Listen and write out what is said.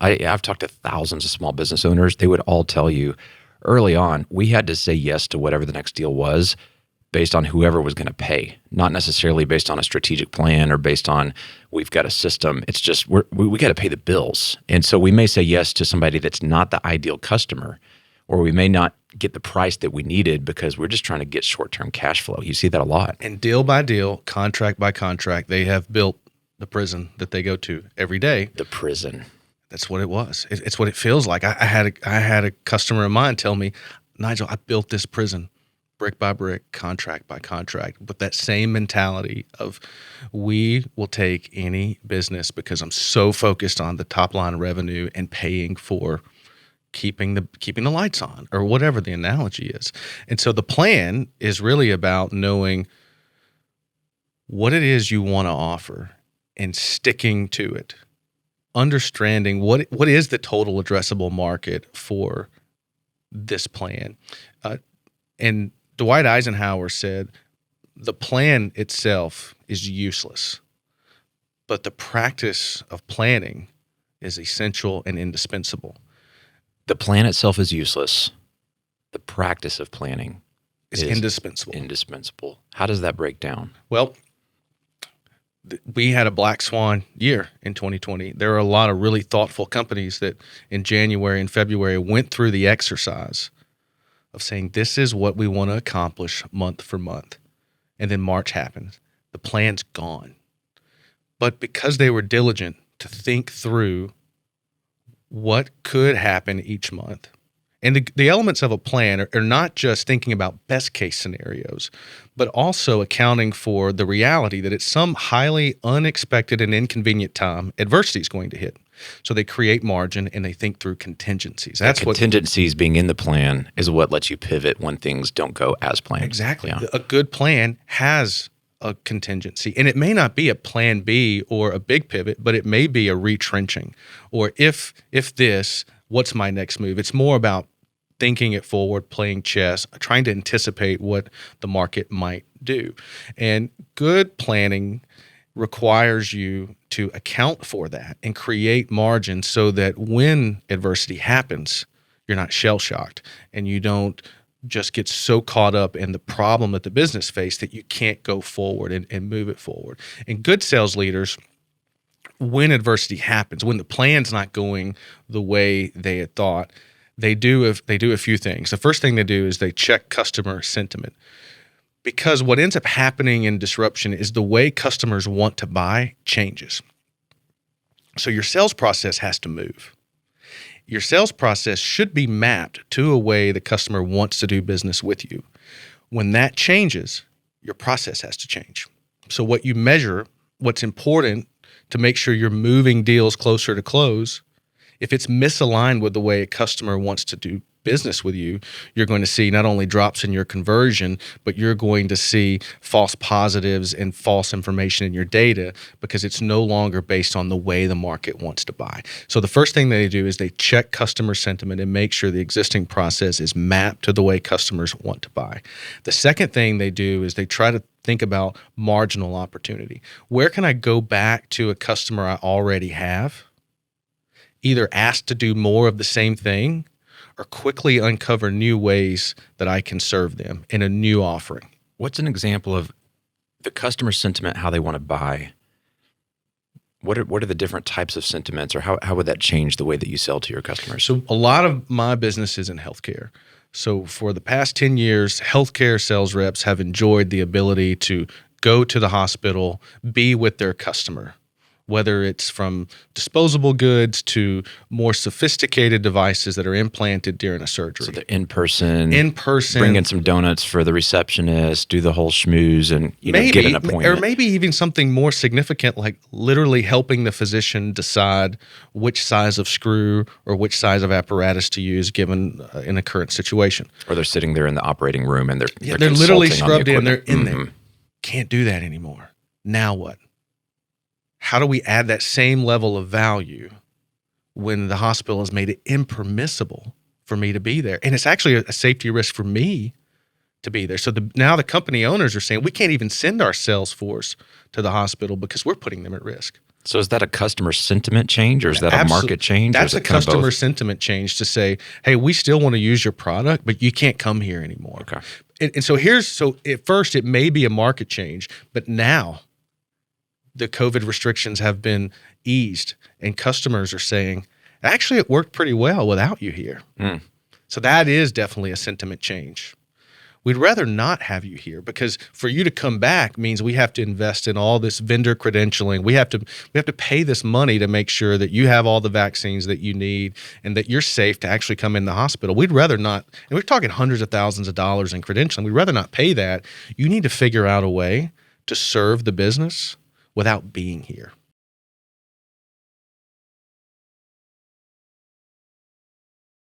I've talked to thousands of small business owners. They would all tell you early on, we had to say yes to whatever the next deal was based on whoever was going to pay, not necessarily based on a strategic plan or based on we've got a system. It's just we got to pay the bills. And so we may say yes to somebody that's not the ideal customer, or we may not get the price that we needed because we're just trying to get short-term cash flow. You see that a lot. And deal by deal, contract by contract, they have built the prison that they go to every day. The prison. That's what it was. It's what it feels like. I had a customer of mine tell me, Nigel, I built this prison brick by brick, contract by contract, with that same mentality of we will take any business because I'm so focused on the top line revenue and paying for keeping the lights on, or whatever the analogy is. And so the plan is really about knowing what it is you want to offer and sticking to it, understanding what is the total addressable market for this plan. And Dwight Eisenhower said, the plan itself is useless, but the practice of planning is essential and indispensable. The plan itself is useless. The practice of planning is indispensable. Indispensable. How does that break down? Well, we had a black swan year in 2020. There are a lot of really thoughtful companies that in January and February went through the exercise of saying, this is what we want to accomplish month for month. And then March happens. The plan's gone. But because they were diligent to think through what could happen each month, and the elements of a plan are not just thinking about best case scenarios, but also accounting for the reality that at some highly unexpected and inconvenient time, adversity is going to hit. So they create margin and they think through contingencies. That's contingencies being in the plan is what lets you pivot when things don't go as planned. Exactly. Yeah. A good plan has a contingency, and it may not be a plan B or a big pivot, but it may be a retrenching, or if this, what's my next move? It's more about thinking it forward, playing chess, trying to anticipate what the market might do. And good planning requires you to account for that and create margin so that when adversity happens, you're not shell-shocked and you don't just get so caught up in the problem that the business faced that you can't go forward and move it forward. And good sales leaders, when adversity happens, when the plan's not going the way they had thought, they do a few things. The first thing they do is they check customer sentiment, because what ends up happening in disruption is the way customers want to buy changes. So your sales process has to move. Your sales process should be mapped to a way the customer wants to do business with you. When that changes, your process has to change. So what you measure, what's important to make sure you're moving deals closer to close, if it's misaligned with the way a customer wants to do business with you, you're going to see not only drops in your conversion, but you're going to see false positives and false information in your data because it's no longer based on the way the market wants to buy. So the first thing they do is they check customer sentiment and make sure the existing process is mapped to the way customers want to buy. The second thing they do is they try to think about marginal opportunity. Where can I go back to a customer I already have, either ask to do more of the same thing, or quickly uncover new ways that I can serve them in a new offering? What's an example of the customer sentiment, how they want to buy? What are the different types of sentiments, or how would that change the way that you sell to your customers? So a lot of my business is in healthcare. So for the past 10 years, healthcare sales reps have enjoyed the ability to go to the hospital, be with their customer, whether it's from disposable goods to more sophisticated devices that are implanted during a surgery. So they're in person, bring in some donuts for the receptionist, do the whole schmooze, and get an appointment. Or maybe even something more significant, like literally helping the physician decide which size of screw or which size of apparatus to use given in a current situation. Or they're sitting there in the operating room and they're literally scrubbed in. They're in mm-hmm. there. Can't do that anymore. Now what? How do we add that same level of value when the hospital has made it impermissible for me to be there? And it's actually a safety risk for me to be there. So now the company owners are saying we can't even send our sales force to the hospital because we're putting them at risk. So is that a customer sentiment change, or is that a market change? That's or is a it kind of customer both? sentiment change to say, hey, we still want to use your product, but you can't come here anymore. Okay. And so at first it may be a market change, but now the COVID restrictions have been eased and customers are saying, actually, it worked pretty well without you here. So that is definitely a sentiment change. We'd rather not have you here because for you to come back means we have to invest in all this vendor credentialing. We have to pay this money to make sure that you have all the vaccines that you need and that you're safe to actually come in the hospital. We'd rather not, and we're talking hundreds of thousands of dollars in credentialing. We'd rather not pay that. You need to figure out a way to serve the business without being here.